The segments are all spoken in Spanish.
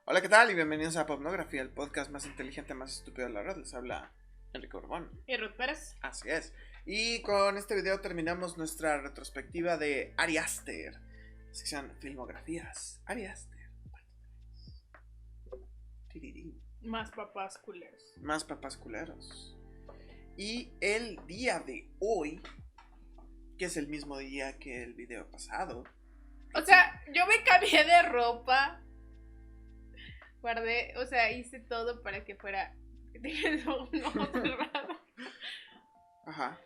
Hola, ¿qué tal? Y bienvenidos a Popnography, el podcast más inteligente, más estúpido de la red. Les habla Enrique Urbón. Y Ruth Pérez. Así es. Y con este video terminamos nuestra retrospectiva de Ari Aster. Sección Filmografías. Ari Aster. Tirirín. Más papás culeros. Más papás culeros. Y el día de hoy, que es el mismo día que el video pasado. O sea, yo me cambié de ropa. Guardé, o sea, hice todo para que fuera. Tienes un ojo cerrado. Ajá.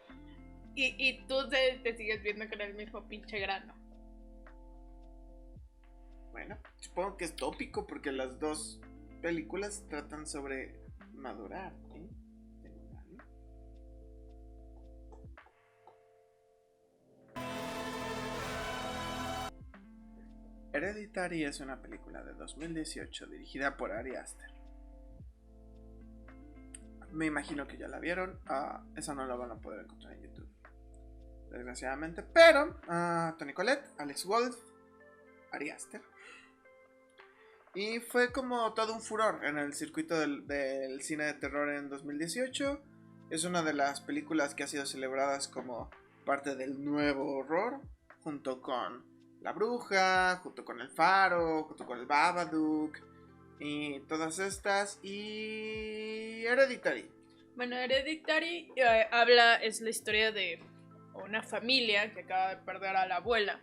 Y tú te sigues viendo con el mismo pinche grano. Bueno, supongo que es tópico porque las dos películas tratan sobre madurar, ¿eh? Hereditary es una película de 2018 dirigida por Ari Aster. Me imagino que ya la vieron. Esa no la van a poder encontrar en YouTube, desgraciadamente. Pero Toni Collette, Alex Wolff, Ari Aster. Y fue como todo un furor en el circuito del cine de terror en 2018. Es una de las películas que ha sido celebradas como parte del nuevo horror, junto con La Bruja, junto con El Faro, junto con el Babadook y todas estas. Y Hereditary. Bueno, Hereditary es la historia de una familia que acaba de perder a la abuela.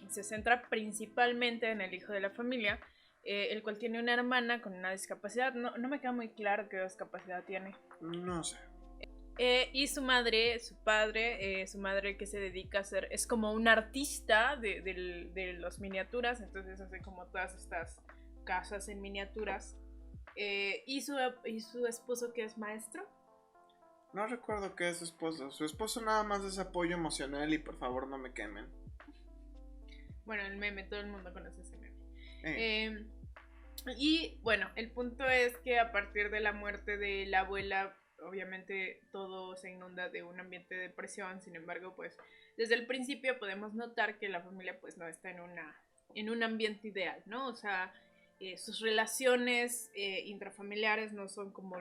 Se centra principalmente en el hijo de la familia, el cual tiene una hermana con una discapacidad. No me queda muy claro qué discapacidad tiene. No sé. Y su madre que se dedica a hacer, es como un artista de las miniaturas, entonces hace como todas estas casas en miniaturas. Y su esposo, que es maestro. No recuerdo qué es su esposo. Su esposo nada más es apoyo emocional y por favor no me quemen. Bueno, el meme, todo el mundo conoce ese meme. Y bueno, el punto es que a partir de la muerte de la abuela, obviamente todo se inunda de un ambiente de depresión. Sin embargo, pues desde el principio podemos notar que la familia pues no está en un ambiente ideal, ¿no? O sea, sus relaciones intrafamiliares no son como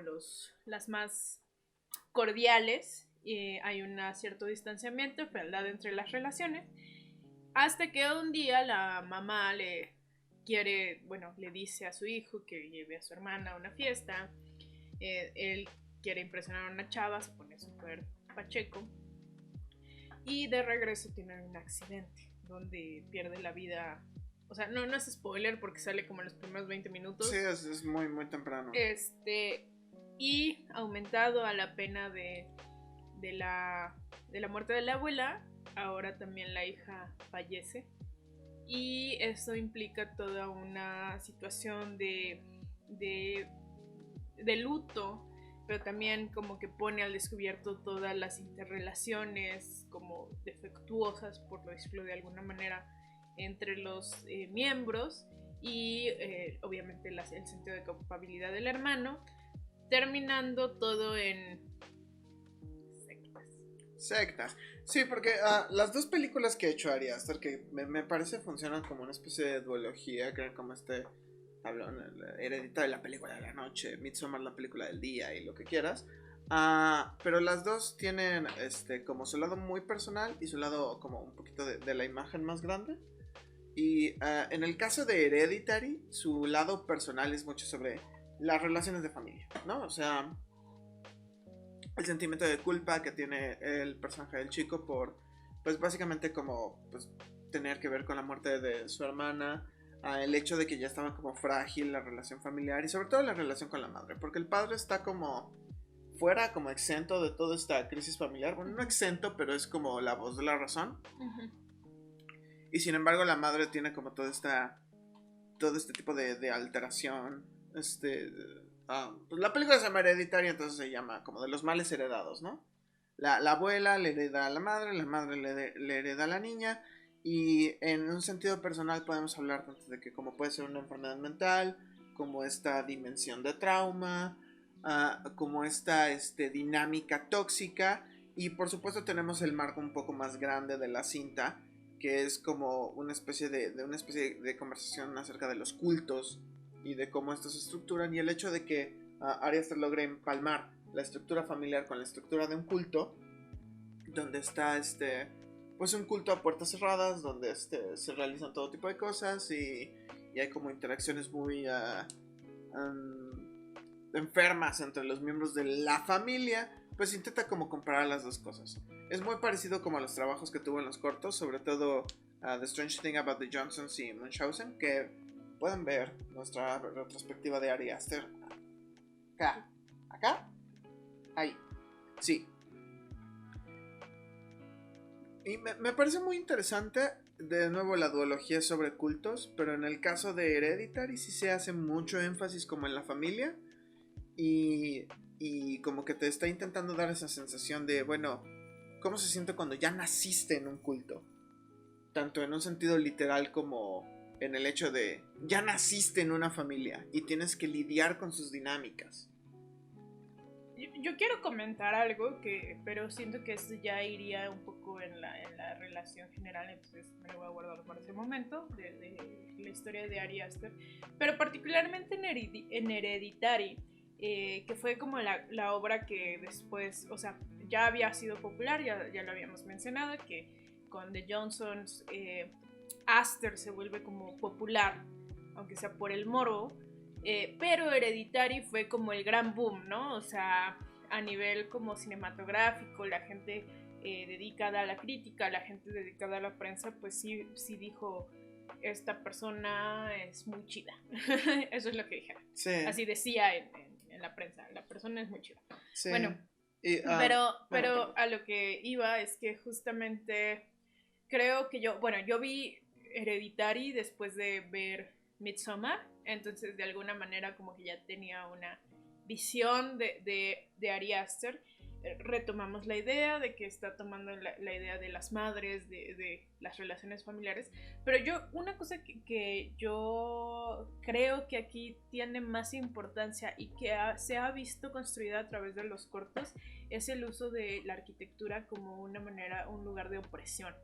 las más cordiales. Hay un cierto distanciamiento, fealdad entre las relaciones. Hasta que un día la mamá le dice a su hijo que lleve a su hermana a una fiesta. Él quiere impresionar a una chava, se pone súper pacheco. Y de regreso tiene un accidente donde pierde la vida. O sea, no es spoiler porque sale como en los primeros 20 minutos. Sí, es muy, muy temprano. Y aumentado a la pena de la muerte de la abuela, ahora también la hija fallece. Y eso implica toda una situación de luto, pero también como que pone al descubierto todas las interrelaciones como defectuosas, por decirlo de alguna manera, entre los miembros. Y obviamente el sentido de culpabilidad del hermano, terminando todo en sectas. Sí, porque las dos películas que ha hecho Ari Aster, que me parece funcionan como una especie de duología, que como tablón, Hereditary, la película de la noche, Midsommar, la película del día y lo que quieras. Pero las dos tienen como su lado muy personal y su lado como un poquito de la imagen más grande. Y en el caso de Hereditary, su lado personal es mucho sobre las relaciones de familia, ¿no? O sea, el sentimiento de culpa que tiene el personaje del chico por, pues básicamente como, pues tener que ver con la muerte de su hermana, el hecho de que ya estaba como frágil la relación familiar y sobre todo la relación con la madre, porque el padre está como fuera, como exento de toda esta crisis familiar. Bueno, no exento, pero es como la voz de la razón. Uh-huh. Y sin embargo la madre tiene como todo este tipo de alteración. Pues la película se llama Hereditaria, entonces se llama como de los males heredados, ¿no? La abuela le hereda a la madre le hereda a la niña. Y en un sentido personal podemos hablar tanto de que como puede ser una enfermedad mental, como esta dimensión de trauma, como esta dinámica tóxica. Y por supuesto tenemos el marco un poco más grande de la cinta, que es como una especie de conversación acerca de los cultos y de cómo estos se estructuran, y el hecho de que Ari Aster logre empalmar la estructura familiar con la estructura de un culto, donde está pues un culto a puertas cerradas, donde se realizan todo tipo de cosas y hay como interacciones muy enfermas entre los miembros de la familia, pues intenta como comparar las dos cosas. Es muy parecido como a los trabajos que tuvo en los cortos, sobre todo The Strange Thing About the Johnsons y Munchausen, que pueden ver nuestra retrospectiva de Ari Aster acá, ahí, sí. Y me parece muy interesante, de nuevo, la duología sobre cultos, pero en el caso de Hereditary sí se hace mucho énfasis como en la familia, y como que te está intentando dar esa sensación de, bueno, ¿cómo se siente cuando ya naciste en un culto? Tanto en un sentido literal como en el hecho de, ya naciste en una familia y tienes que lidiar con sus dinámicas. Yo quiero comentar algo, pero siento que esto ya iría un poco en la relación general, entonces me lo voy a guardar para ese momento, de la historia de Ari Aster, pero particularmente en Hereditary, que fue como la obra que después, o sea, ya había sido popular, ya lo habíamos mencionado, que con The Johnsons Aster se vuelve como popular, aunque sea por el morbo. Pero Hereditary fue como el gran boom, ¿no? O sea, a nivel como cinematográfico, la gente dedicada a la crítica, la gente dedicada a la prensa, pues sí dijo, esta persona es muy chida. Eso es lo que dijeron. Sí. Así decía en la prensa, la persona es muy chida. Sí. Bueno, pero a lo que iba es que justamente creo que yo vi Hereditary después de ver Midsommar, entonces de alguna manera como que ya tenía una visión de Ari Aster. Retomamos la idea de que está tomando la idea de las madres, de las relaciones familiares, pero una cosa que yo creo que aquí tiene más importancia y que se ha visto construida a través de los cortos es el uso de la arquitectura como una manera, un lugar de opresión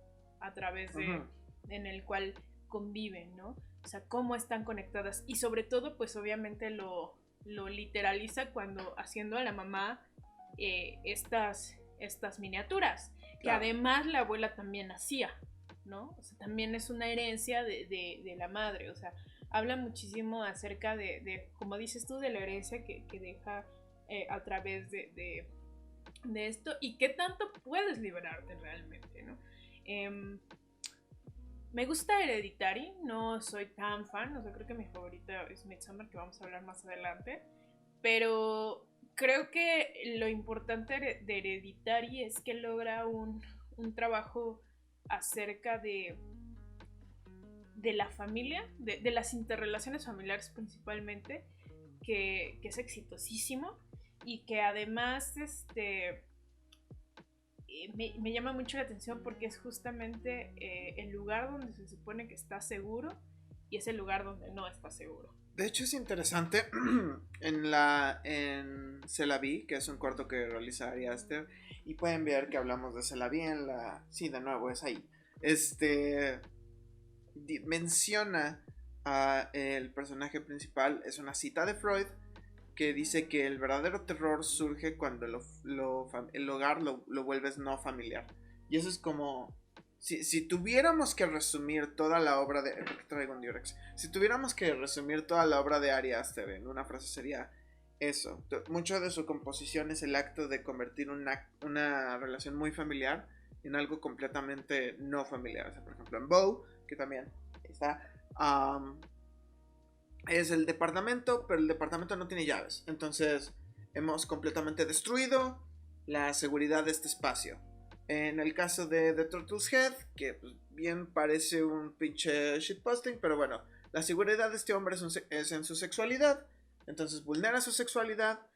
a través de, en el cual conviven, ¿no? O sea, cómo están conectadas. Y sobre todo, pues obviamente lo literaliza cuando haciendo a la mamá estas miniaturas. Claro. Que además la abuela también hacía, ¿no? O sea, también es una herencia de la madre. O sea, habla muchísimo acerca de como dices tú, de la herencia que deja a través de esto. Y qué tanto puedes liberarte realmente, ¿no? Me gusta Hereditary, no soy tan fan, o sea, creo que mi favorita es Midsommar, que vamos a hablar más adelante, pero creo que lo importante de Hereditary es que logra un trabajo acerca de la familia, de las interrelaciones familiares principalmente, que es exitosísimo y que además me llama mucho la atención porque es justamente el lugar donde se supone que está seguro y es el lugar donde no está seguro. De hecho es interesante en C'est la Vie, que es un corto que realiza Ari Aster, y pueden ver que hablamos de C'est la Vie en sí, de nuevo es ahí. Menciona a el personaje principal, es una cita de Freud que dice que el verdadero terror surge cuando el hogar lo vuelves no familiar. Y eso es como, si tuviéramos que resumir toda la obra de... ¿Por qué traigo un Durex? Si tuviéramos que resumir toda la obra de Ari Aster en una frase sería eso. Mucho de su composición es el acto de convertir una relación muy familiar en algo completamente no familiar. O sea, por ejemplo, en Bow, que también está... es el departamento, pero el departamento no tiene llaves. Entonces hemos completamente destruido la seguridad de este espacio. En el caso de The Turtle's Head, que pues, bien parece un pinche shitposting, pero bueno, la seguridad de este hombre es en su sexualidad. Entonces vulnera su sexualidad,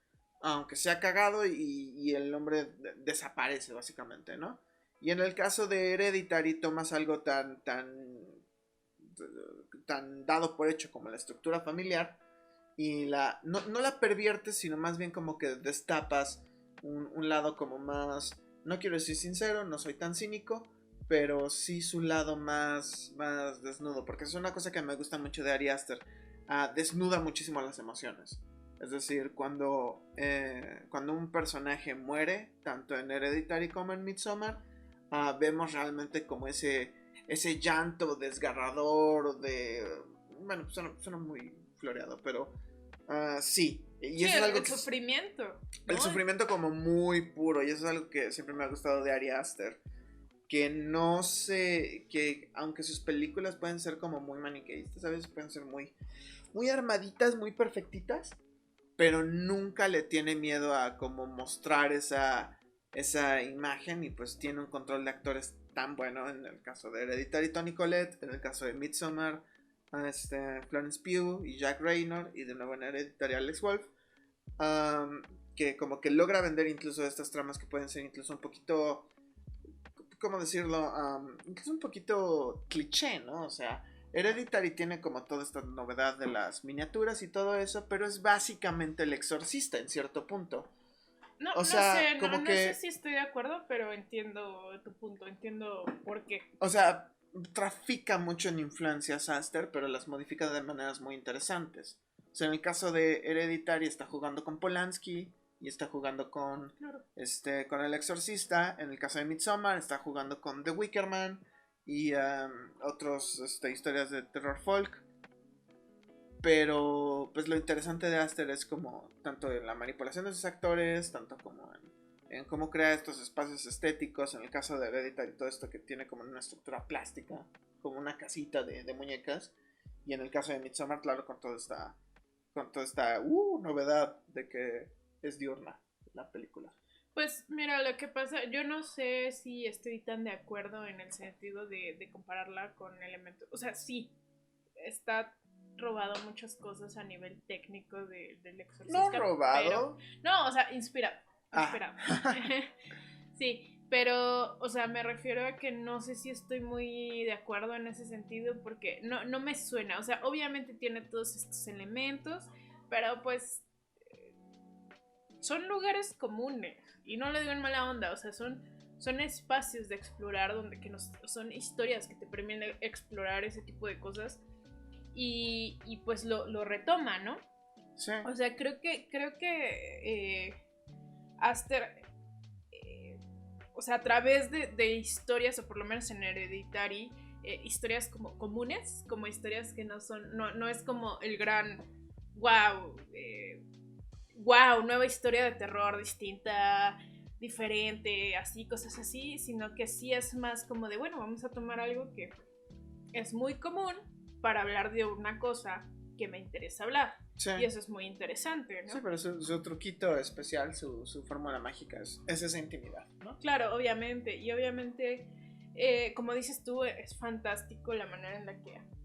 aunque sea cagado, y el hombre desaparece básicamente, ¿no? Y en el caso de Hereditary tomas algo tan dado por hecho como la estructura familiar y no la perviertes, sino más bien como que destapas un lado como más, no quiero decir sincero, no soy tan cínico, pero sí su lado más desnudo, porque es una cosa que me gusta mucho de Ari Aster. desnuda muchísimo las emociones. Es decir, cuando un personaje muere, tanto en Hereditary como en Midsommar, vemos realmente como ese llanto desgarrador bueno, suena muy floreado, pero sí. Y sí, eso es algo el sufrimiento, ¿no? El sufrimiento como muy puro, y eso es algo que siempre me ha gustado de Ari Aster. Que aunque sus películas pueden ser como muy maniqueístas, a veces pueden ser muy armaditas, muy perfectitas, pero nunca le tiene miedo a como mostrar esa imagen, y pues tiene un control de actores tan bueno en el caso de Hereditary, Toni Collette, en el caso de Midsommar, Florence Pugh y Jack Reynor, y de nuevo en Hereditary Alex Wolff, que como que logra vender incluso estas tramas que pueden ser incluso un poquito, ¿cómo decirlo? Incluso un poquito cliché, ¿no? O sea, Hereditary tiene como toda esta novedad de las miniaturas y todo eso, pero es básicamente El Exorcista en cierto punto. No, o sea, no sé, como no que, sé si estoy de acuerdo, pero entiendo tu punto, entiendo por qué. o sea, trafica mucho en influencias Aster, pero las modifica de maneras muy interesantes. O sea, en el caso de Hereditary está jugando con Polanski y está jugando con Claro. con El Exorcista. En el caso de Midsommar está jugando con The Wicker Man y otros historias de terror folk. Pero pues lo interesante de Aster es como tanto en la manipulación de sus actores, tanto como en cómo crea estos espacios estéticos. En el caso de Hereditary, todo esto que tiene como una estructura plástica, como una casita de muñecas. Y en el caso de Midsommar, claro, con toda esta novedad de que es diurna la película. Pues mira, lo que pasa, yo no sé si estoy tan de acuerdo en el sentido de compararla con elementos, o sea, sí, está robado muchas cosas a nivel técnico del No exorcista, pero, robado. no, o sea, inspirado. Ah. Sí, pero, o sea, me refiero a que no sé si estoy muy de acuerdo en ese sentido porque no me suena, o sea, obviamente tiene todos estos elementos, pero pues son lugares comunes y no lo digo en mala onda, o sea, son espacios de explorar donde son historias que te permiten explorar ese tipo de cosas y pues lo retoma, ¿no? Sí. O sea, creo que Aster, o sea, a través de historias, o por lo menos en Hereditary, historias como comunes, como historias que no es como el gran wow, wow, nueva historia de terror distinta, diferente, así, cosas así, sino que sí es más como de, bueno, vamos a tomar algo que es muy común para hablar de una cosa que me interesa hablar. Sí. Y eso es muy interesante, ¿no? Sí, pero su truquito especial, su fórmula mágica es esa intimidad, ¿no? Claro, obviamente. Y obviamente, como dices tú, es fantástico la manera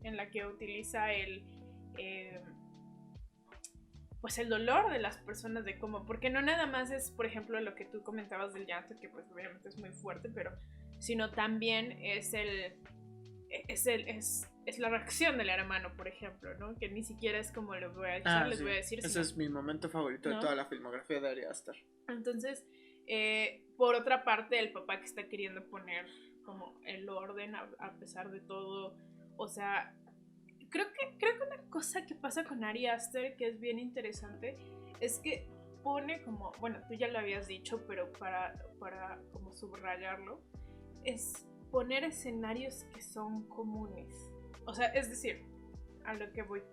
en la que utiliza pues el dolor de las personas, de cómo, porque no nada más es, por ejemplo, lo que tú comentabas del llanto, que pues obviamente es muy fuerte, pero sino también es la reacción del hermano, por ejemplo, ¿no? Que ni siquiera es como les voy a decir. Ese es mi momento favorito, ¿no?, de toda la filmografía de Ari Aster. Entonces, por otra parte, el papá que está queriendo poner como el orden a pesar de todo, o sea, creo que una cosa que pasa con Ari Aster que es bien interesante es que pone como, bueno, tú ya lo habías dicho, pero para como subrayarlo, es poner escenarios que son comunes. O sea, es decir, a lo que voy.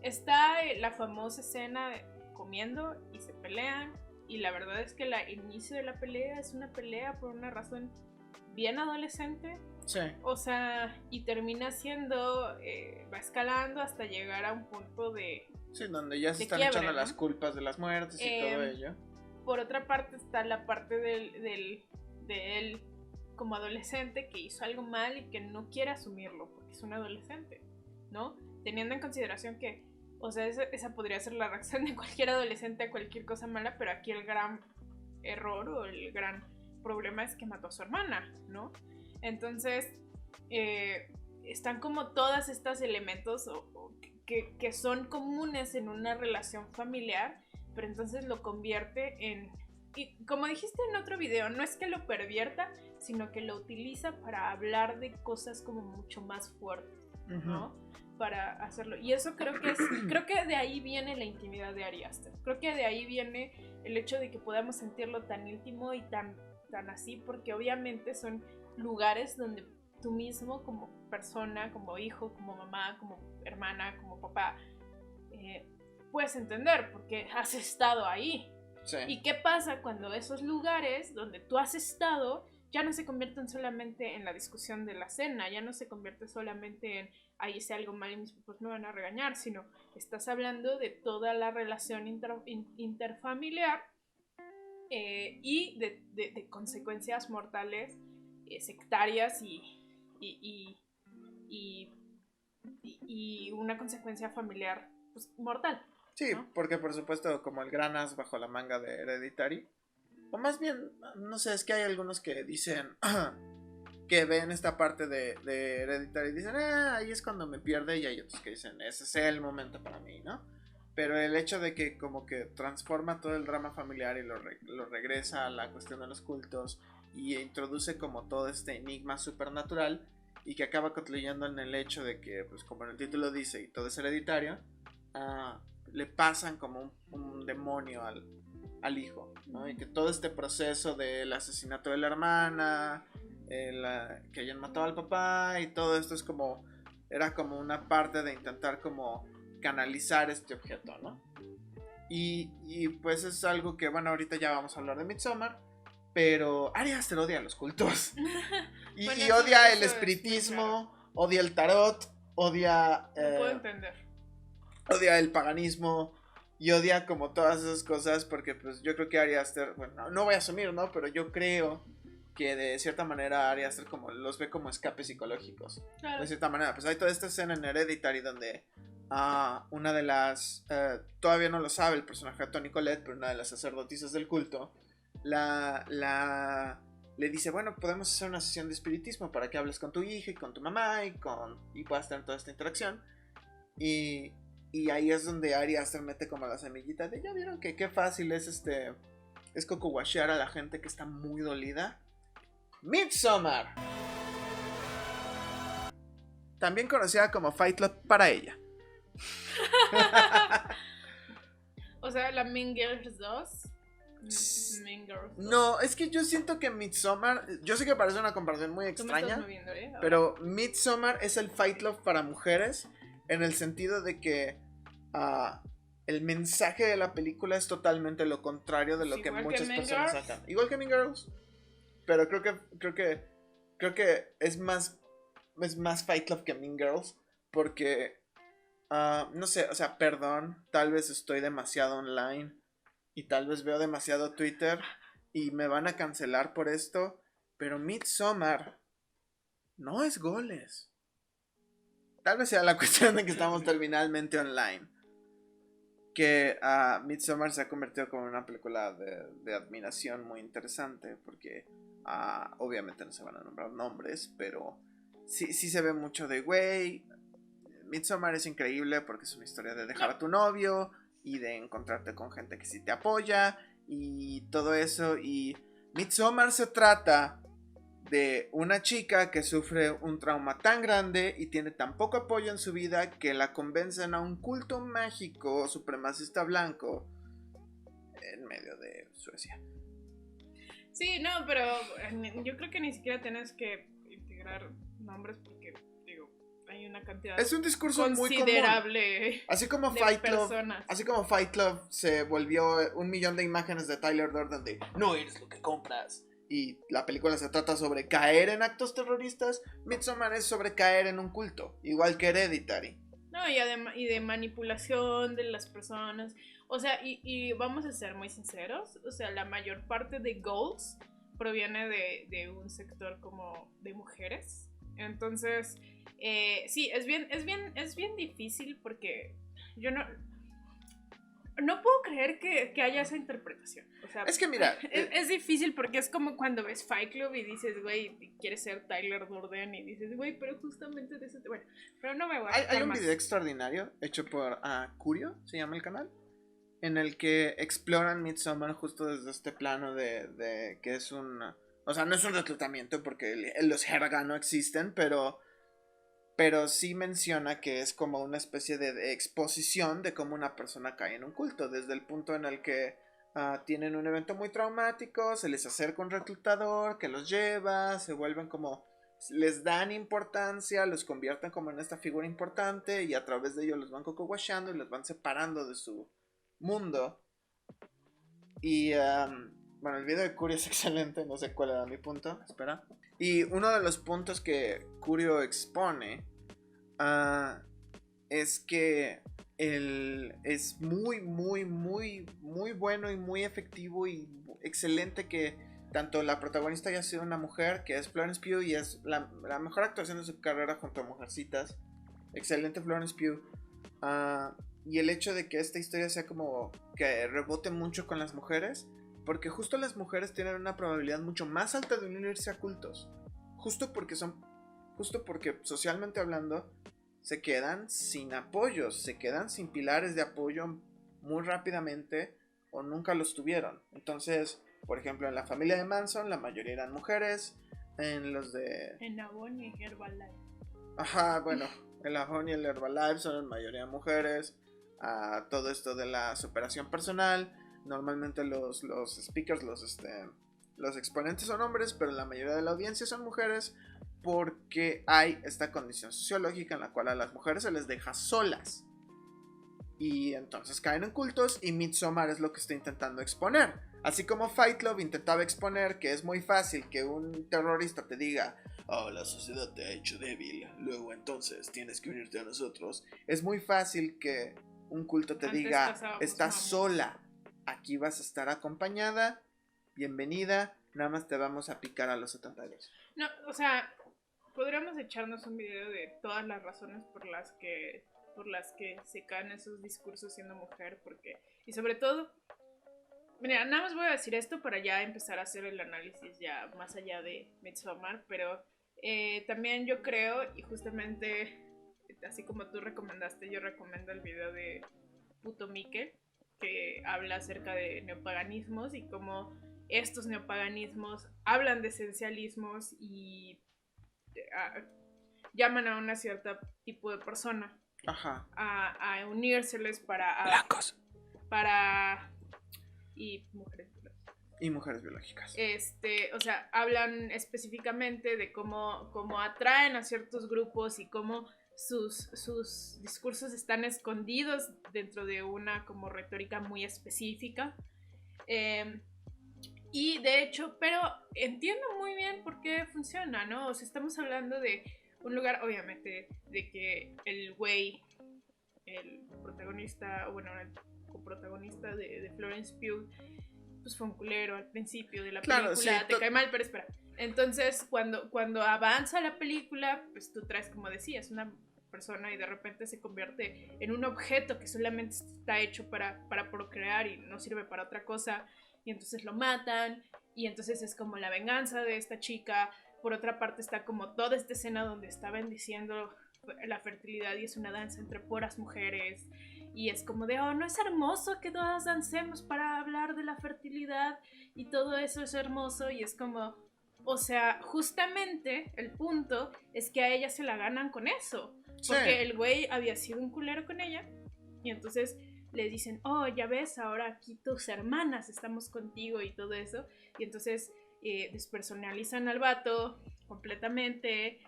Está la famosa escena de comiendo y se pelean, y la verdad es que el inicio de la pelea es una pelea por una razón bien adolescente. Sí. O sea, y termina siendo, va escalando hasta llegar a un punto de... Sí, donde ya se están quiebre, echando, ¿no?, las culpas de las muertes y todo ello. Por otra parte está la parte de él como adolescente que hizo algo mal y que no quiere asumirlo porque es un adolescente, ¿no? Teniendo en consideración que, o sea, esa podría ser la reacción de cualquier adolescente a cualquier cosa mala, pero aquí el gran error o el gran problema es que mató a su hermana, ¿no? Entonces, están como todos estos elementos que son comunes en una relación familiar, pero entonces lo convierte en... Y como dijiste en otro video, no es que lo pervierta, sino que lo utiliza para hablar de cosas como mucho más fuertes. ¿no? Para hacerlo. Y eso creo que de ahí viene la intimidad de Ari Aster. Creo que de ahí viene el hecho de que podamos sentirlo tan íntimo y tan así, porque obviamente son lugares donde tú mismo como persona, como hijo, como mamá, como hermana, como papá, puedes entender porque has estado ahí. Sí. ¿Y qué pasa cuando esos lugares donde tú has estado ya no se convierten solamente en la discusión de la cena, ya no se convierte solamente en ahí hice algo mal y mis papás me van a regañar, sino estás hablando de toda la relación interfamiliar y de consecuencias mortales, sectarias y una consecuencia familiar pues, mortal. Sí, ¿no? porque por supuesto como el gran as bajo la manga de Hereditary, o más bien, no sé, es que hay algunos que dicen que ven esta parte de Hereditary y dicen, ahí es cuando me pierde, y hay otros que dicen, ese es el momento para mí, ¿no? Pero el hecho de que como que transforma todo el drama familiar y lo regresa a la cuestión de los cultos y introduce como todo este enigma supernatural y que acaba concluyendo en el hecho de que, pues como en el título dice, y todo es hereditario, le pasan como un demonio al hijo, ¿no? Y que todo este proceso del asesinato de la hermana, que hayan matado al papá y todo esto es como, era como una parte de intentar como canalizar este objeto, ¿no? Y pues es algo que, bueno, ahorita ya vamos a hablar de Midsommar, pero Ari Aster odia a los cultos y, bueno, y odia el espiritismo, odia el tarot, odia lo puedo entender, odia el paganismo y odia como todas esas cosas porque pues yo creo que Ari Aster, bueno, no voy a asumir, ¿no? Pero yo creo que de cierta manera Ari Aster como los ve como escapes psicológicos. Claro. De cierta manera, pues hay toda esta escena en Hereditary donde una de las, todavía no lo sabe el personaje de Toni Collette, pero una de las sacerdotisas del culto le dice, bueno, podemos hacer una sesión de espiritismo para que hables con tu hija y con tu mamá y puedas tener toda esta interacción. Y ahí es donde Ari Aster mete como la semillita de, ya vieron que qué fácil es es coco-washear a la gente que está muy dolida. Midsommar, también conocida como Fight Club para ella. O sea, la Mean Girls 2. Mean Girls 2. No, es que yo siento que Midsommar, yo sé que parece una comparación muy extraña, moviendo, pero Midsommar es el Fight Club para mujeres en el sentido de que el mensaje de la película es totalmente lo contrario de lo que muchas personas sacan. Igual que Mean Girls, pero creo que es más Fight Club que Mean Girls porque no sé, o sea, perdón, tal vez estoy demasiado online y tal vez veo demasiado Twitter y me van a cancelar por esto, pero Midsommar no es goles. Tal vez sea la cuestión de que estamos terminalmente online. Que Midsommar se ha convertido como una película de admiración muy interesante porque obviamente no se van a nombrar nombres, pero sí se ve mucho de güey. Midsommar es increíble porque es una historia de dejar a tu novio y de encontrarte con gente que sí te apoya y todo eso. Y Midsommar se trata de una chica que sufre un trauma tan grande y tiene tan poco apoyo en su vida que la convencen a un culto mágico supremacista blanco en medio de Suecia. Sí, no, pero yo creo que ni siquiera tienes que integrar nombres porque hay una cantidad es un discurso considerable muy común. Así como Fight Club se volvió 1 millón de imágenes de Tyler Durden de no eres lo que compras y la película se trata sobre caer en actos terroristas, Midsommar es sobre caer en un culto, igual que Hereditary. No, y de manipulación de las personas. O sea, y vamos a ser muy sinceros, o sea, la mayor parte de goals proviene de un sector como de mujeres. Entonces, sí, es bien difícil porque yo no puedo creer que haya esa interpretación. O sea, es que mira, es difícil porque es como cuando ves Fight Club y dices, güey, quieres ser Tyler Durden y dices, güey, pero justamente de eso bueno, pero no me voy a hay un video extraordinario hecho por Curio, se llama el canal, en el que exploran Midsommar justo desde este plano de que es un, o sea, no es un reclutamiento porque los Herga no existen, pero pero sí menciona que es como una especie de exposición de cómo una persona cae en un culto, desde el punto en el que tienen un evento muy traumático, se les acerca un reclutador que los lleva, se vuelven como, les dan importancia, los convierten como en esta figura importante y a través de ello los van coco-washando y los van separando de su mundo. Y bueno, el video de Curio es excelente, no sé cuál era mi punto, espera. Y uno de los puntos que Curio expone es que es muy, muy, muy, muy bueno y muy efectivo y excelente que tanto la protagonista haya sido una mujer, que es Florence Pugh, y es la mejor actuación de su carrera junto a Mujercitas. Excelente Florence Pugh. Y el hecho de que esta historia sea como que rebote mucho con las mujeres, porque justo las mujeres tienen una probabilidad mucho más alta de unirse a cultos, justo porque socialmente hablando se quedan sin apoyos, se quedan sin pilares de apoyo muy rápidamente o nunca los tuvieron. Entonces, por ejemplo, en la familia de Manson la mayoría eran mujeres, en los de... En Avon y Herbalife. Ajá, bueno, el Avon y el Herbalife son en mayoría mujeres. Todo esto de la superación personal, normalmente los speakers, los exponentes son hombres, pero la mayoría de la audiencia son mujeres, porque hay esta condición sociológica en la cual a las mujeres se les deja solas y entonces caen en cultos, y Midsommar es lo que está intentando exponer. Así como Fight Club intentaba exponer que es muy fácil que un terrorista te diga: oh, la sociedad te ha hecho débil, luego entonces tienes que unirte a nosotros. Es muy fácil que un culto te diga: estás sola, aquí vas a estar acompañada, bienvenida, nada más te vamos a picar a los 72. No, o sea, podríamos echarnos un video de todas las razones por las que se caen esos discursos siendo mujer, porque, y sobre todo, mira, nada más voy a decir esto para ya empezar a hacer el análisis ya más allá de Midsommar, pero también yo creo, y justamente así como tú recomendaste, yo recomiendo el video de Puto Mike, que habla acerca de neopaganismos y cómo estos neopaganismos hablan de esencialismos y llaman a una cierta tipo de persona. Ajá. A unírseles para... Blancos. Y mujeres biológicas. Y mujeres biológicas. O sea, hablan específicamente de cómo atraen a ciertos grupos y cómo sus discursos están escondidos dentro de una como retórica muy específica. Y de hecho, pero entiendo muy bien por qué funciona, ¿no? O sea, estamos hablando de un lugar, obviamente, de que el güey, el protagonista, bueno, el coprotagonista de Florence Pugh, pues fue un culero al principio de la película, sí, te cae mal, pero espera. Entonces, cuando avanza la película, pues tú traes, como decías, una persona y de repente se convierte en un objeto que solamente está hecho para procrear y no sirve para otra cosa, y entonces lo matan, y entonces es como la venganza de esta chica. Por otra parte está como toda esta escena donde está bendiciendo la fertilidad y es una danza entre puras mujeres, y es como de, oh, no es hermoso que todas dancemos para hablar de la fertilidad y todo eso es hermoso, y es como, o sea, justamente el punto es que a ella se la ganan con eso, porque sí, el güey había sido un culero con ella, y entonces le dicen, oh, ya ves, ahora aquí tus hermanas estamos contigo y todo eso, y entonces despersonalizan al vato completamente,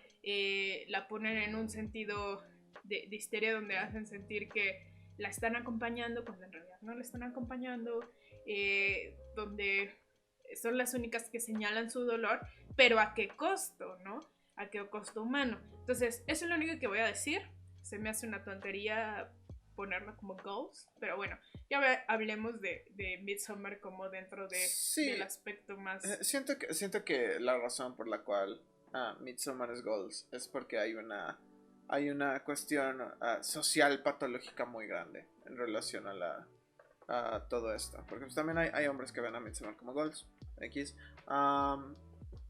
la ponen en un sentido de histeria donde hacen sentir que la están acompañando cuando en realidad no la están acompañando, donde son las únicas que señalan su dolor, pero ¿a qué costo, no? ¿A qué costo humano? Entonces, eso es lo único que voy a decir. Se me hace una tontería ponerlo como goals, pero bueno, ya hablemos de Midsommar como dentro de, sí, del aspecto más... Siento que la razón por la cual Midsommar es goals es porque hay una cuestión social patológica muy grande en relación a todo esto, porque pues también hay hombres que ven a Midsommar como goals X,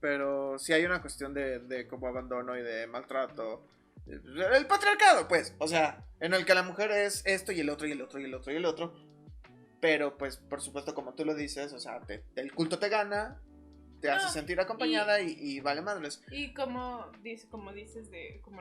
pero sí hay una cuestión de como abandono y de maltrato, el patriarcado, pues, o sea, en el que la mujer es esto y el otro y el otro y el otro y el otro, pero pues por supuesto, como tú lo dices, o sea, el culto te gana, te hace sentir acompañada y vale madres. Y como dices como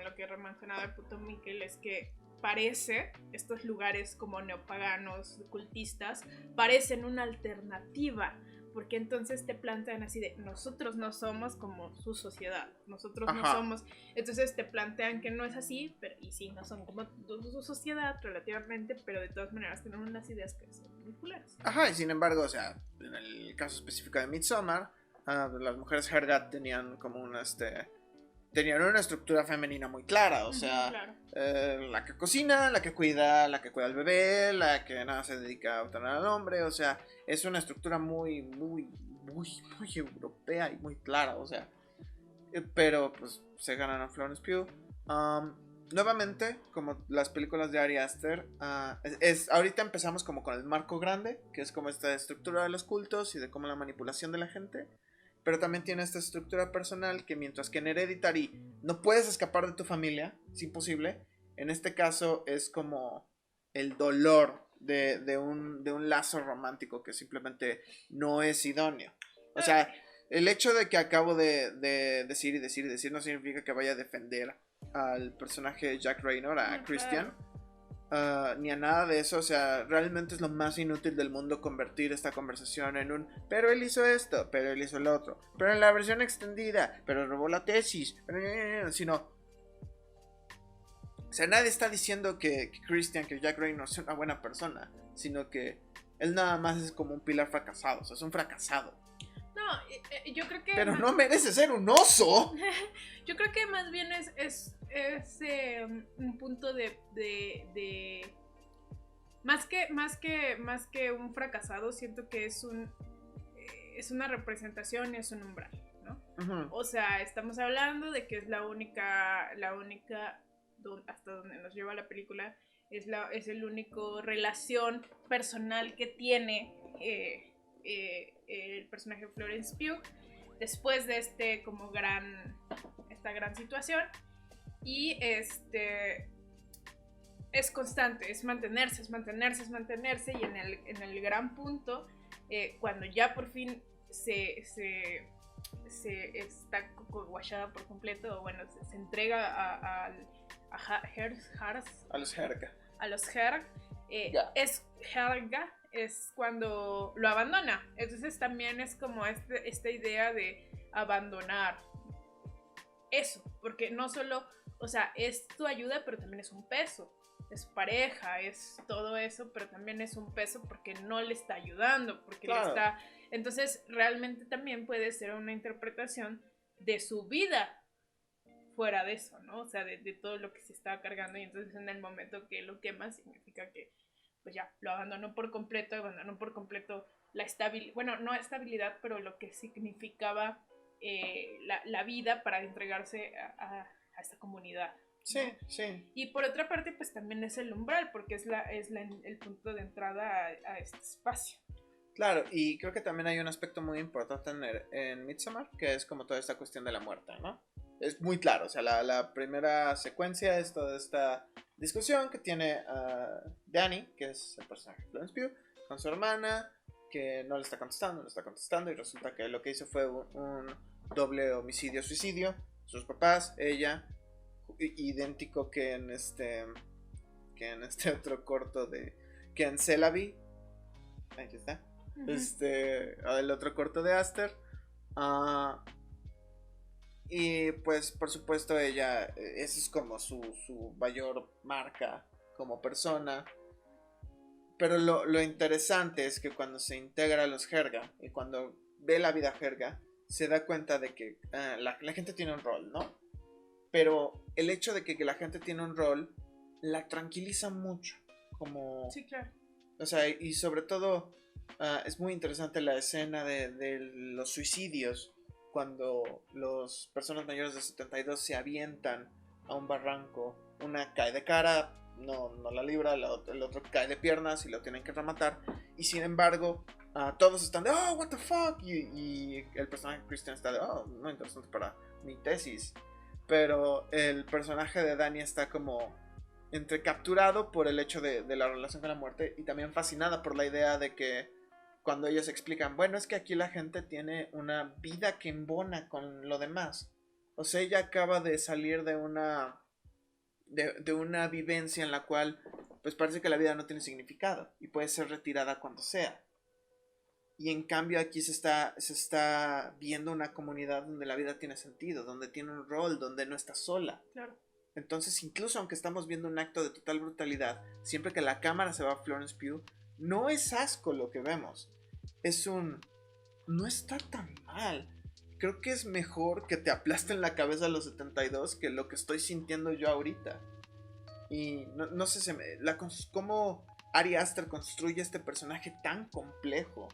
lo que mencionaba el puto Miquel, es que parece, estos lugares como neopaganos, cultistas, parecen una alternativa, porque entonces te plantean así de, nosotros no somos como su sociedad, nosotros no somos, entonces te plantean que no es así, pero y sí, no son como su sociedad relativamente, pero de todas maneras tienen unas ideas que son muy culeras. Ajá, y sin embargo, o sea, en el caso específico de Midsommar, las mujeres Hergat tenían como tenían una estructura femenina muy clara, o sea, claro. La que cocina, la que cuida al bebé, la que nada se dedica a obtener al hombre, o sea, es una estructura muy europea y muy clara, o sea, pero pues se ganan a Florence Pugh. Nuevamente, como las películas de Ari Aster, ahorita empezamos como con el marco grande, que es como esta estructura de los cultos y de cómo la manipulación de la gente. Pero también tiene esta estructura personal que mientras que en Hereditary no puedes escapar de tu familia, es imposible. En este caso es como el dolor de un lazo romántico que simplemente no es idóneo. O sea, el hecho de que acabo de decir no significa que vaya a defender al personaje de Jack Raynor, a Christian. Ni a nada de eso, o sea, realmente es lo más inútil del mundo convertir esta conversación en un pero él hizo esto, pero él hizo lo otro, pero en la versión extendida, pero robó la tesis, sino, o sea, nadie está diciendo que Jack Raynor sea una buena persona, sino que él nada más es como un pilar fracasado, o sea, es un fracasado. No, yo creo que... Pero no merece ser un oso. Yo creo que más bien es un punto de más que un fracasado, siento que es una representación y es un umbral, ¿no? Uh-huh. O sea, estamos hablando de que es la única hasta donde nos lleva la película, es el único relación personal que tiene el personaje de Florence Pugh después de esta gran situación, y es constante, es mantenerse, y en el gran punto, cuando ya por fin se está guachada por completo, o bueno, se entrega a los Herg, es cuando lo abandona. Entonces también es como esta idea de abandonar eso, porque no solo, o sea, es tu ayuda, pero también es un peso, es pareja, es todo eso, pero también es un peso porque no le está ayudando, porque claro, le está... Entonces realmente también puede ser una interpretación de su vida fuera de eso, ¿no? O sea, de todo lo que se está cargando, y entonces en el momento que lo quema significa que pues ya, lo abandonó por completo la estabilidad, bueno, no estabilidad, pero lo que significaba la vida para entregarse a esta comunidad, ¿no? Sí, sí. Y por otra parte, pues también es el umbral, porque es el punto de entrada a este espacio. Claro, y creo que también hay un aspecto muy importante en Midsommar, que es como toda esta cuestión de la muerte, ¿no? Es muy claro, o sea, la primera secuencia es toda esta discusión que tiene Danny, que es el personaje de Florence Pugh, con su hermana, que no le está contestando, y resulta que lo que hizo fue un doble homicidio-suicidio. Sus papás, ella, idéntico que en este otro corto de Ken Celavi, aquí está, uh-huh. El otro corto de Aster. Y pues por supuesto ella, esa es como su mayor marca como persona. Pero lo interesante es que cuando se integra a los Herga y cuando ve la vida Herga, se da cuenta de que la gente tiene un rol, ¿no? Pero el hecho de que la gente tiene un rol la tranquiliza mucho. Como... Sí, claro. O sea, y sobre todo es muy interesante la escena de los suicidios, cuando las personas mayores de 72 se avientan a un barranco. Una cae de cara, no la libra, el otro cae de piernas y lo tienen que rematar. Y sin embargo, todos están de, oh, what the fuck. Y el personaje de Christian está de, oh, no, interesante para mi tesis. Pero el personaje de Dani está como entre capturado por el hecho de la relación con la muerte, y también fascinada por la idea de que cuando ellos explican, bueno, es que aquí la gente tiene una vida que embona con lo demás. O sea, ella acaba de salir de una vivencia en la cual pues parece que la vida no tiene significado y puede ser retirada cuando sea. Y en cambio aquí se está viendo una comunidad donde la vida tiene sentido, donde tiene un rol, donde no está sola. Claro. Entonces, incluso aunque estamos viendo un acto de total brutalidad, siempre que la cámara se va a Florence Pugh, no es asco lo que vemos. No está tan mal. Creo que es mejor que te aplasten la cabeza a los 72 que lo que estoy sintiendo yo ahorita. Y no sé cómo Ari Aster construye este personaje tan complejo.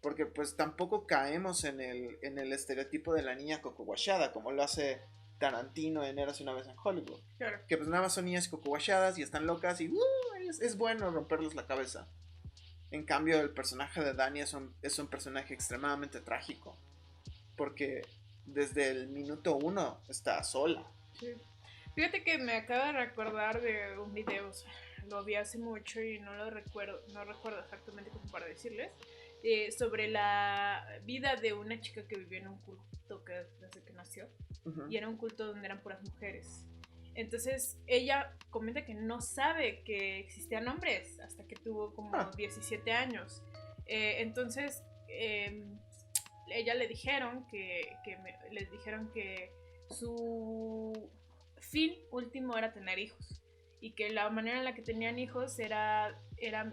Porque pues tampoco caemos en el estereotipo de la niña cocoguachada, como lo hace Tarantino en Érase una vez en Hollywood. Claro. Que pues nada más son niñas cocoguachadas y están locas y es bueno romperles la cabeza. En cambio el personaje de Dani es un personaje extremadamente trágico. Porque desde el minuto 1 está sola. Sí. Fíjate que me acabo de recordar de un video, o sea, lo vi hace mucho y no recuerdo exactamente cómo para decirles, sobre la vida de una chica que vivió en un culto desde que nació, y era un culto donde eran puras mujeres. Entonces ella comenta que no sabe que existían hombres hasta que tuvo como 17 años. Entonces ella les dijeron que su fin último era tener hijos, y que la manera en la que tenían hijos era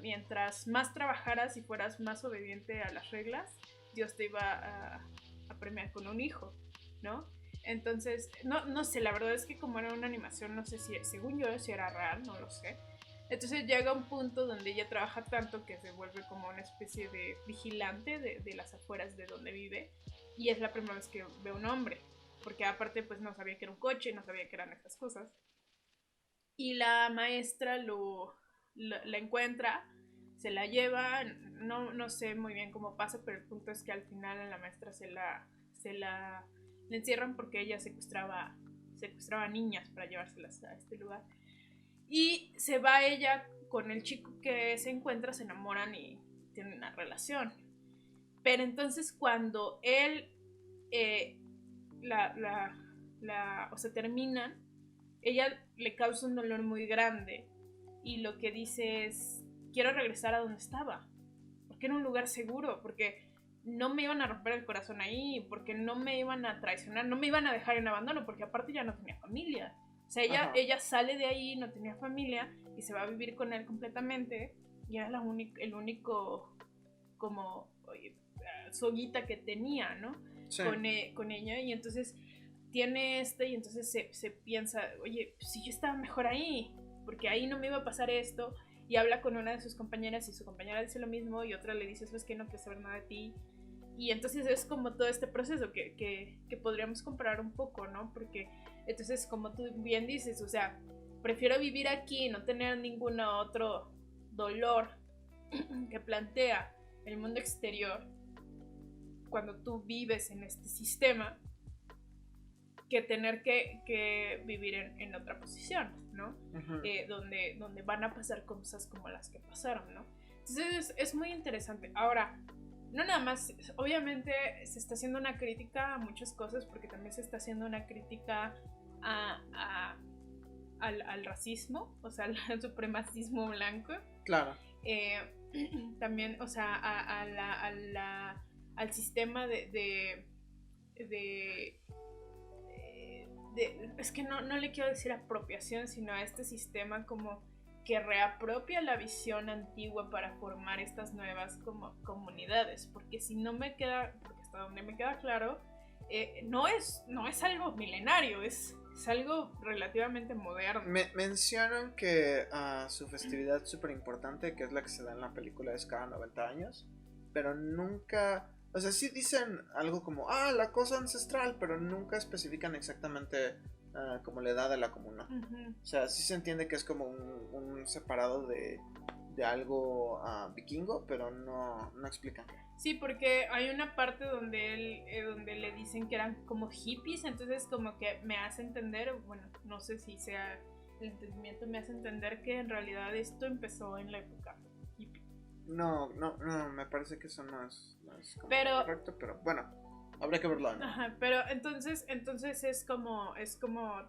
mientras más trabajaras y fueras más obediente a las reglas, Dios te iba a premiar con un hijo, ¿no? Entonces, no sé, la verdad es que como era una animación, no sé según yo, si era real, no lo sé. Entonces llega un punto donde ella trabaja tanto que se vuelve como una especie de vigilante de las afueras de donde vive, y es la primera vez que ve un hombre, porque aparte pues no sabía que era un coche, no sabía que eran estas cosas. Y la maestra la encuentra, se la lleva, no sé muy bien cómo pasa, pero el punto es que al final a la maestra se la encierran porque ella secuestraba niñas para llevárselas a este lugar. Y se va ella con el chico que se encuentra, se enamoran y tienen una relación. Pero entonces cuando él o sea, terminan, ella le causa un dolor muy grande y lo que dice es: quiero regresar a donde estaba, porque era un lugar seguro, porque no me iban a romper el corazón ahí, porque no me iban a traicionar, no me iban a dejar en abandono, porque aparte ya no tenía familia. O sea, ella sale de ahí, no tenía familia, y se va a vivir con él completamente, y era el único como soguita que tenía, ¿no? Sí. Con ella, y entonces tiene y entonces se piensa, oye, pues si yo estaba mejor ahí, porque ahí no me iba a pasar esto, y habla con una de sus compañeras y su compañera dice lo mismo y otra le dice, pues que no quiero saber nada de ti, y entonces es como todo este proceso que podríamos comparar un poco, ¿no? Porque entonces, como tú bien dices, o sea, prefiero vivir aquí y no tener ningún otro dolor que plantea el mundo exterior cuando tú vives en este sistema, que tener que vivir en otra posición, ¿no? Donde van a pasar cosas como las que pasaron, ¿no? Entonces es muy interesante. Ahora, no nada más, obviamente se está haciendo una crítica a muchas cosas, porque también se está haciendo una crítica al racismo, o sea, al supremacismo blanco. Claro. También, o sea, al sistema es que no le quiero decir apropiación, sino a este sistema como que reapropia la visión antigua para formar estas nuevas como comunidades, porque si no me queda, porque hasta donde me queda claro, no es algo milenario, es algo relativamente moderno. Mencionan que su festividad súper importante, que es la que se da en la película, es cada 90 años, pero nunca, o sea, sí dicen algo como, la cosa ancestral, pero nunca especifican exactamente como la edad de la comuna. O sea, sí se entiende que es como un separado de algo vikingo, pero no explican. Sí, porque hay una parte donde donde le dicen que eran como hippies, entonces como que me hace entender, bueno, no sé si sea el entendimiento, me hace entender que en realidad esto empezó en la época hippie. no, me parece que eso no es como correcto, pero bueno, habría que verlo, ¿no? Ajá, pero entonces es como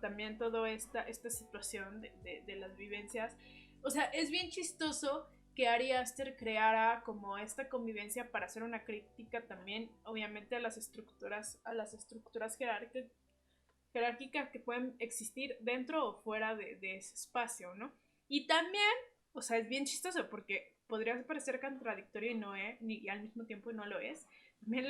también toda esta situación de las vivencias. O sea, es bien chistoso que Ari Aster creara como esta convivencia para hacer una crítica también, obviamente, a las estructuras jerárquicas que pueden existir dentro o fuera de ese espacio, ¿no? Y también, o sea, es bien chistoso porque podría parecer contradictorio y no es, ni al mismo tiempo no lo es. También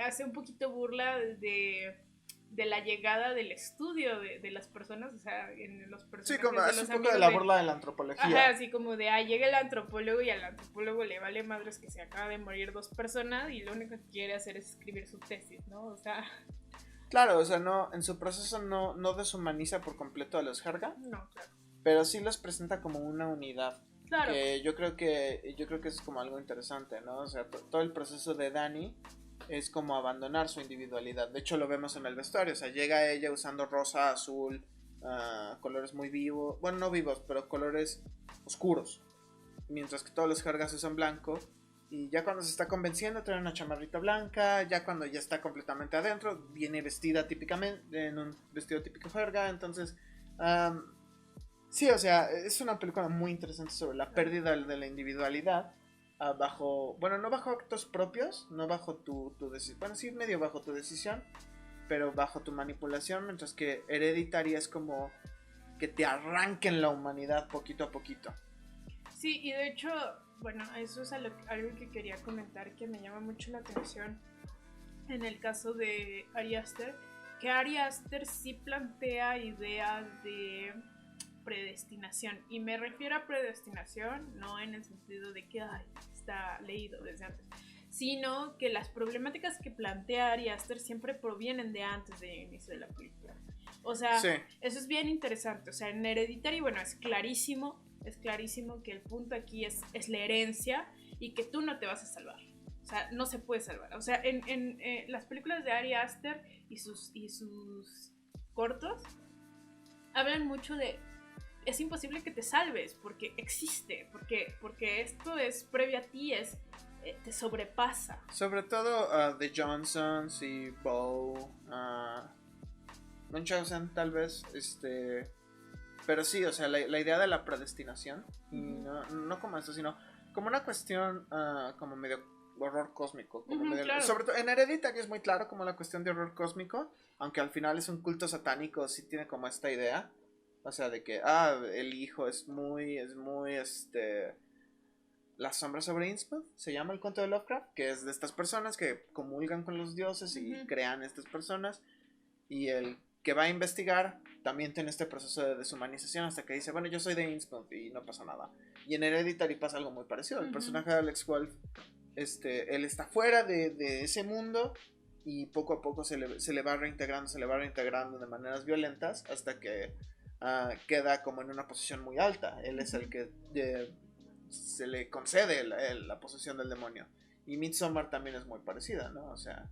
hace un poquito burla de la llegada del estudio de las personas, o sea, en los personajes. Sí, como de es los un poco de la burla de la antropología. Ajá, así como de, llega el antropólogo y al antropólogo le vale madres que se acaba de morir 2 personas y lo único que quiere hacer es escribir su tesis, ¿no? O sea... Claro, o sea, no, en su proceso no deshumaniza por completo a los Jerga. No, claro. Pero sí los presenta como una unidad. Claro. Que yo creo que es como algo interesante, ¿no? O sea, todo el proceso de Dani es como abandonar su individualidad. De hecho, lo vemos en el vestuario. O sea, llega ella usando rosa, azul, colores muy vivos. Bueno, no vivos, pero colores oscuros. Mientras que todos los Jergas usan blanco. Y ya cuando se está convenciendo, trae una chamarrita blanca. Ya cuando ya está completamente adentro, viene vestida típicamente en un vestido típico Jerga. Entonces, sí, o sea, es una película muy interesante sobre la pérdida de la individualidad. No bajo actos propios, no bajo tu decisión. Bueno, sí, medio bajo tu decisión, pero bajo tu manipulación. Mientras que Hereditary es como que te arranquen la humanidad poquito a poquito. Sí, y de hecho, bueno, eso es algo que quería comentar que me llama mucho la atención en el caso de Ari Aster, que Ari Aster sí plantea ideas de predestinación, y me refiero a predestinación no en el sentido de que está leído desde antes, sino que las problemáticas que plantea Ari Aster siempre provienen de antes del inicio de la película. O sea, sí. Eso es bien interesante. O sea, en Hereditary, bueno, es clarísimo que el punto aquí es la herencia y que tú no te vas a salvar. O sea, no se puede salvar. O sea, en las películas de Ari Aster y sus cortos hablan mucho de es imposible que te salves porque existe, porque esto es previo a ti, te sobrepasa. Sobre todo The Johnsons y Bow, Munchausen tal vez, pero sí, o sea, la idea de la predestinación, y no como esto, sino como una cuestión como medio horror cósmico, como medio, claro. Sobre todo en Hereditary es muy claro como la cuestión de horror cósmico, aunque al final es un culto satánico, sí tiene como esta idea, o sea, de que el hijo es muy La sombra sobre Innsmouth, se llama el cuento de Lovecraft, que es de estas personas que comulgan con los dioses y crean estas personas, y el que va a investigar también tiene este proceso de deshumanización hasta que dice, bueno, yo soy de Innsmouth y no pasa nada. Y en Hereditary pasa algo muy parecido. El personaje de Alex Wolff, él está fuera de ese mundo y poco a poco se le va reintegrando de maneras violentas hasta que queda como en una posición muy alta. Él es el que se le concede la posesión del demonio. Y Midsommar también es muy parecida, ¿no? O sea,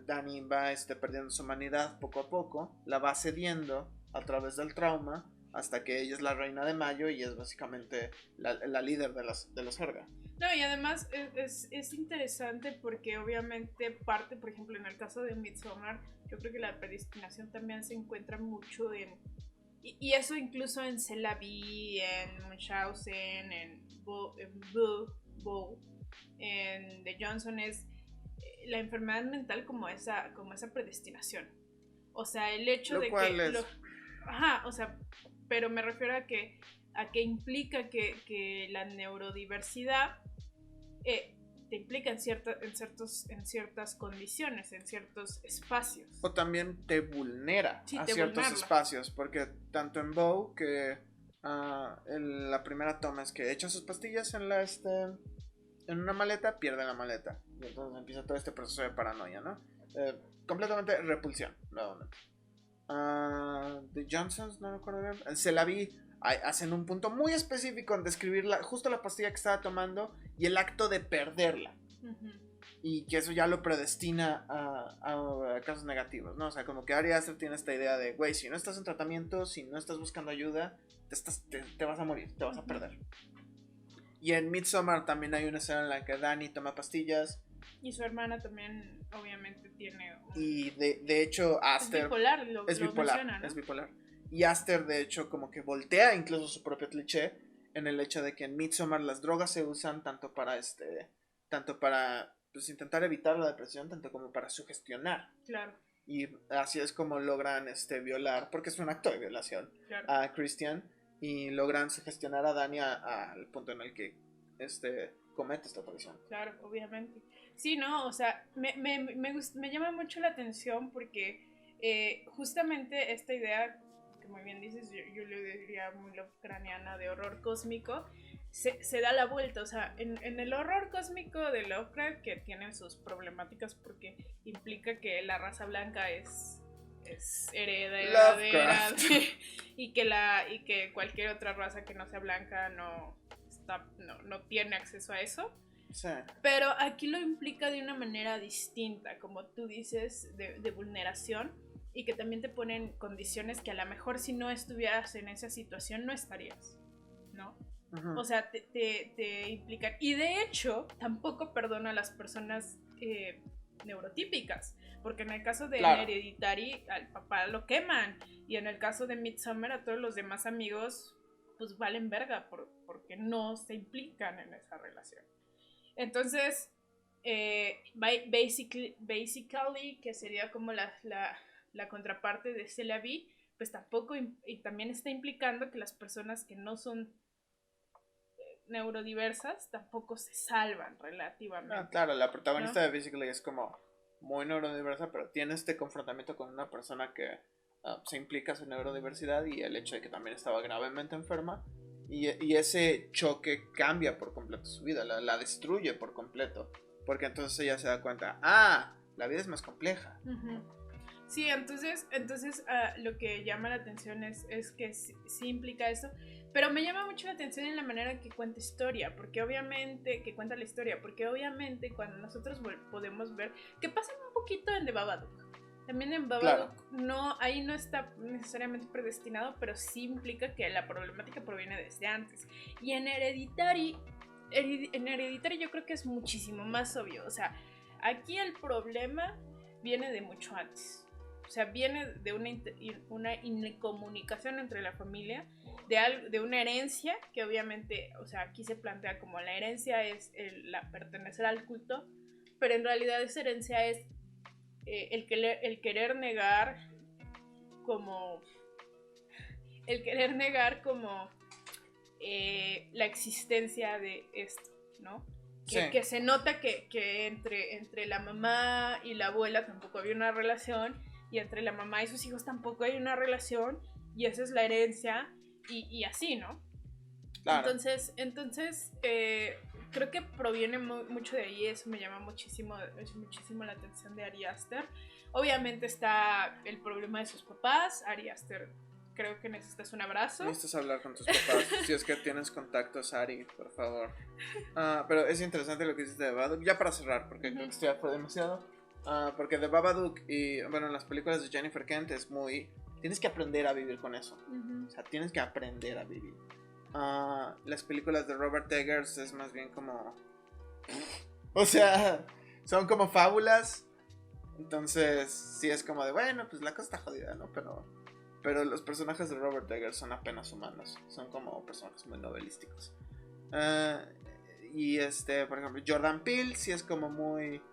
Dani va perdiendo su humanidad poco a poco, la va cediendo a través del trauma hasta que ella es la reina de Mayo y es básicamente la líder de los Jerga. No, y además es interesante porque obviamente parte, por ejemplo, en el caso de Midsommar, yo creo que la predestinación también se encuentra mucho y eso incluso en Celaví, en Munchausen, en Bow, en The Johnson, es la enfermedad mental como esa predestinación. O sea, el hecho de que... o sea, pero me refiero a que implica que la neurodiversidad te implica en ciertas condiciones, en ciertos espacios. O también te vulnera a ciertos espacios, porque tanto en Bow que la primera toma es que echa sus pastillas en una maleta, pierde la maleta. Y entonces empieza todo este proceso de paranoia, ¿no? Completamente repulsión, nuevamente. The Johnsons, no recuerdo bien. Se la vi. Hacen un punto muy específico en describir justo la pastilla que estaba tomando y el acto de perderla. Y que eso ya lo predestina a casos negativos, ¿no? O sea, como que Ari Aster tiene esta idea de, güey, si no estás en tratamiento, si no estás buscando ayuda, te vas a morir, te vas a perder. Y en Midsommar también hay una escena en la que Dani toma pastillas. Y su hermana también, obviamente, tiene... Y de hecho, Aster... Es bipolar, es lo bipolar, menciona, ¿no? es bipolar. Y Aster, de hecho, como que voltea incluso su propio cliché en el hecho de que en Midsommar las drogas se usan tanto para pues, intentar evitar la depresión, tanto como para sugestionar. Claro. Y así es como logran violar, porque es un acto de violación, claro. a Christian. Y logran sugestionar a Dani al punto en el que comete esta traición. Claro, obviamente. Sí, no, o sea, me llama mucho la atención porque justamente esta idea, que muy bien dices, yo le diría muy lovecraftiana de horror cósmico, se da la vuelta. O sea, en el horror cósmico de Lovecraft, que tiene sus problemáticas porque implica que la raza blanca es heredera y que cualquier otra raza que no sea blanca no tiene acceso a eso. Sí. Pero aquí lo implica de una manera distinta, como tú dices, de vulneración, y que también te ponen condiciones que a lo mejor si no estuvieras en esa situación no estarías, ¿no? Uh-huh. O sea, te implican. Y de hecho, tampoco perdona a las personas neurotípicas, porque en el caso de Hereditary al papá lo queman, y en el caso de Midsommar a todos los demás amigos pues valen verga porque no se implican en esa relación. Entonces basically, que sería como la contraparte de C'est la vie, pues tampoco, y también está implicando que las personas que no son neurodiversas tampoco se salvan relativamente. Ah, claro, la protagonista, ¿no?, de Basically es como muy neurodiversa, pero tiene este confrontamiento con una persona que se implica su neurodiversidad y el hecho de que también estaba gravemente enferma, y ese choque cambia por completo su vida, la destruye por completo, porque entonces ella se da cuenta, la vida es más compleja. Uh-huh. Sí, entonces lo que llama la atención es que sí implica eso. Pero me llama mucho la atención en la manera que cuenta historia, porque obviamente, cuando nosotros podemos ver, que pasa un poquito en The Babadook. También en Babadook, claro, ahí no está necesariamente predestinado, pero sí implica que la problemática proviene desde antes. Y en Hereditary yo creo que es muchísimo más obvio. O sea, aquí el problema viene de mucho antes. O sea, viene de una incomunicación entre la familia, de una herencia que obviamente, o sea, aquí se plantea como la herencia es la pertenecer al culto, pero en realidad esa herencia es el querer negar como la existencia de esto, ¿no? Sí. Que se nota que entre la mamá y la abuela tampoco había una relación, y entre la mamá y sus hijos tampoco hay una relación, y esa es la herencia, y así, ¿no? Claro. Entonces creo que proviene mucho de ahí. Eso me llama muchísimo la atención de Ari Aster. Obviamente está el problema de sus papás. Ari Aster, creo que necesitas un abrazo. Necesitas hablar con tus papás. Si es que tienes contactos, Ari, por favor. Pero es interesante lo que dices de Babadook. Ya para cerrar, porque creo que esto ya fue demasiado. Porque de Babadook y, bueno, en las películas de Jennifer Kent es muy... Tienes que aprender a vivir con eso. O sea, tienes que aprender a vivir. Las películas de Robert Eggers es más bien como... O sea, son como fábulas. Entonces, sí es como de, bueno, pues la cosa está jodida, ¿no? Pero los personajes de Robert Eggers son apenas humanos. Son como personajes muy novelísticos. Y por ejemplo, Jordan Peele sí es como muy...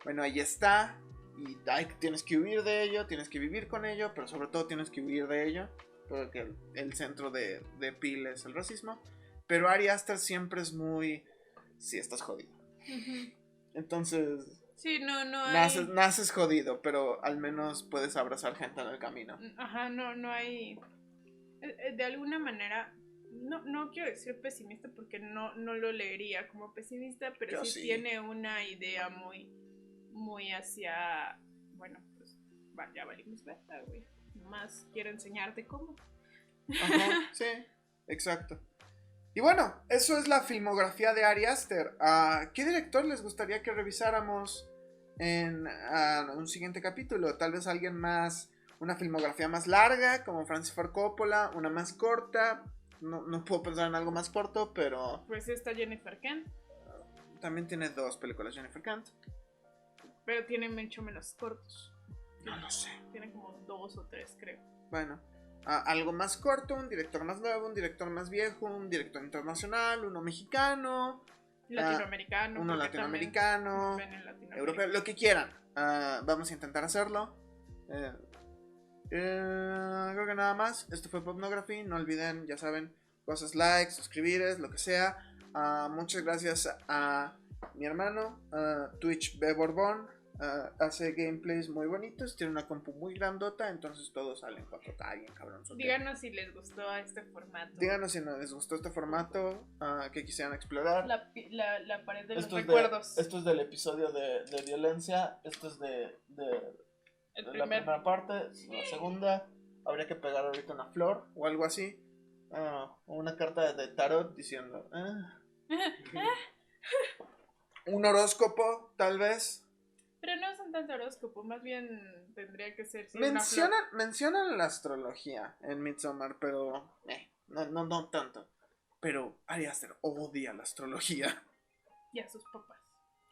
Bueno, ahí está. Y tienes que huir de ello, tienes que vivir con ello, pero sobre todo tienes que huir de ello, porque el centro de Peele es el racismo. Pero Ari Aster siempre es muy... Sí, estás jodido. Uh-huh. Entonces... Sí, no naces jodido, pero al menos puedes abrazar gente en el camino. Ajá, no hay... De alguna manera... No quiero decir pesimista porque no lo leería como pesimista, pero sí tiene una idea muy hacia, bueno, pues ya valimos verga, güey. Nomás quiero enseñarte cómo. Ajá, sí, exacto. Y bueno, eso es la filmografía de Ari Aster. ¿Qué director les gustaría que revisáramos en un siguiente capítulo? Tal vez alguien más, una filmografía más larga, como Francis Ford Coppola, una más corta, no puedo pensar en algo más corto, pero... Pues está Jennifer Kent. También tiene 2 películas Jennifer Kent. Pero tiene mucho menos cortos. No lo sé. Tiene como 2 o 3, creo. Bueno, algo más corto, un director más nuevo, un director más viejo, un director internacional, uno mexicano. Latinoamericano. Uno latinoamericano. Europeo, lo que quieran. Vamos a intentar hacerlo. Creo que nada más. Esto fue Popnography. No olviden, ya saben, cosas like, suscribires, lo que sea. Muchas gracias a mi hermano, Twitch B Borbón. Hace gameplays muy bonitos. Tiene una compu muy grandota. Entonces todo sale en 4K bien cabrón. Díganos si les gustó este formato. Díganos si les gustó este formato. Que quisieran explorar. La pared de los recuerdos. Esto es del episodio de violencia. Esto es de la primera parte. La segunda, habría que pegar ahorita una flor o algo así. O una carta de tarot diciendo un horóscopo, tal vez. Pero no son tanto horóscopo, más bien tendría que ser... Mencionan la astrología en Midsommar, pero no tanto. Pero Ari Aster odia la astrología. Y a sus papás.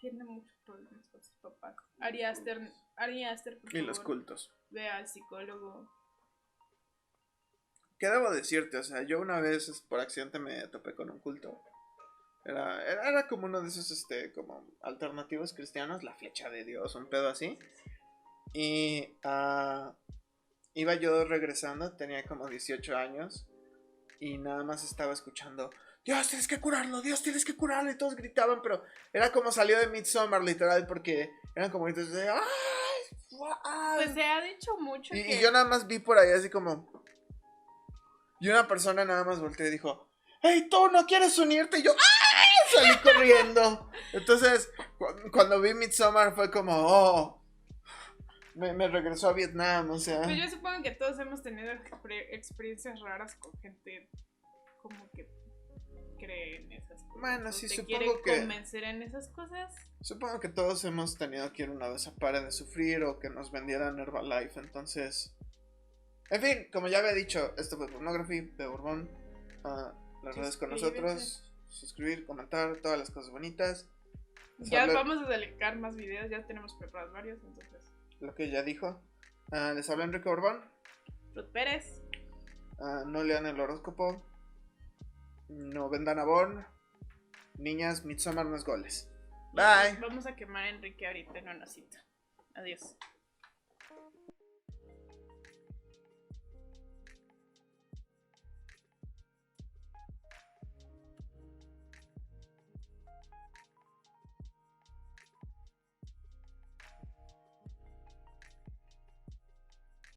Tiene muchos problemas con sus papás. Ari Aster, por favor, y los cultos. Ve al psicólogo. ¿Qué debo decirte? O sea, yo una vez por accidente me topé con un culto. Era como uno de esos como alternativos cristianos, la flecha de Dios, un pedo así. Y iba yo regresando, tenía como 18 años. Y nada más estaba escuchando: Dios, tienes que curarlo, Dios, tienes que curarlo. Y todos gritaban, pero era como salió de Midsommar, literal, porque eran como gritos de ¡ay! Pues se ha dicho mucho y yo nada más vi por ahí así como... Y una persona nada más volteó y dijo: ¡hey, tú no quieres unirte! Y yo ¡ay! Salí corriendo. Entonces, cuando vi Midsommar fue como... me regresó a Vietnam, o sea... Pues yo supongo que todos hemos tenido experiencias raras con gente como que cree en esas cosas. Bueno, sí, supongo que... ¿Quiere convencer en esas cosas? Supongo que todos hemos tenido que ir una vez a Pare de Sufrir o que nos vendieran Herbalife, entonces... En fin, como ya había dicho, esto fue Pornography de Borbón. Las redes con nosotros. Suscribir, comentar, todas las cosas bonitas. Ya vamos a dedicar más videos, ya tenemos preparados varios, entonces. Lo que ya dijo. Les habla Enrique Borbón. Ruth Pérez. No lean el horóscopo. No vendan Avon. Niñas, Midsommar no es goles. Bye. Vamos a quemar a Enrique ahorita en una cita. Adiós.